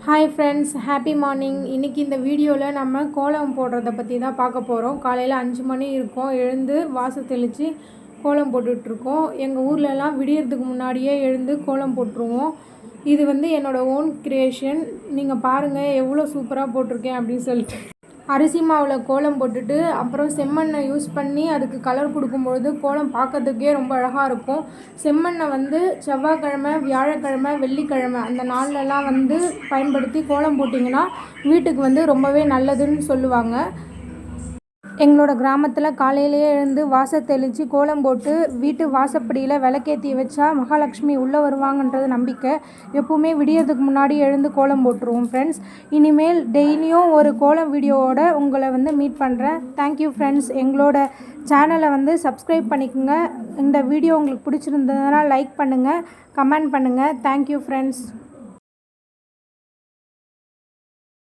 Hi friends, happy morning. இன்றைக்கி இந்த வீடியோவில் நம்ம கோலம் போடுறத பற்றி தான் பார்க்க போகிறோம். காலையில் 5 மணி இருக்கும், எழுந்து வாசல் தெளித்து கோலம் போட்டுட்ருக்கோம். எங்கள் ஊர்லலாம் விடியறதுக்கு முன்னாடியே எழுந்து கோலம் போட்டுருவோம். இது வந்து என்னோடய ஓன் க்ரியேஷன். நீங்கள் பாருங்கள் எவ்வளோ சூப்பராக போட்டிருக்கேன் அப்படின்னு சொல்லிட்டு. அரிசி மாவில் கோலம் போட்டுட்டு அப்புறம் செம்மண்ணை யூஸ் பண்ணி அதுக்கு கலர் கொடுக்கும்பொழுது கோலம் பார்க்கறதுக்கே ரொம்ப அழகாக இருக்கும். செம்மண்ணை வந்து செவ்வாய்க்கிழமை, வியாழக்கிழமை, வெள்ளிக்கிழமை அந்த நாள்லலாம் வந்து பயன்படுத்தி கோலம் போட்டிங்கன்னா வீட்டுக்கு வந்து ரொம்பவே நல்லதுன்னு சொல்லுவாங்க. எங்களோட கிராமத்தில் காலையிலேயே எழுந்து வாசல் தெளித்து கோலம் போட்டு வீட்டு வாசப்படியில் விளக்கேற்றி வச்சா மகாலட்சுமி உள்ளே வருவாங்கன்றது நம்பிக்கை. எப்போவுமே விடியறதுக்கு முன்னாடி எழுந்து கோலம் போட்டுருவோம் ஃப்ரெண்ட்ஸ். இனிமேல் டெய்லியும் ஒரு கோலம் வீடியோவோட உங்களை வந்து மீட் பண்ணுறேன். Thank you friends. எங்களோட சேனலை வந்து சப்ஸ்கிரைப் பண்ணிக்கோங்க. இந்த வீடியோ உங்களுக்கு பிடிச்சிருந்ததுன்னா லைக் பண்ணுங்கள், கமெண்ட் பண்ணுங்கள். Thank you friends.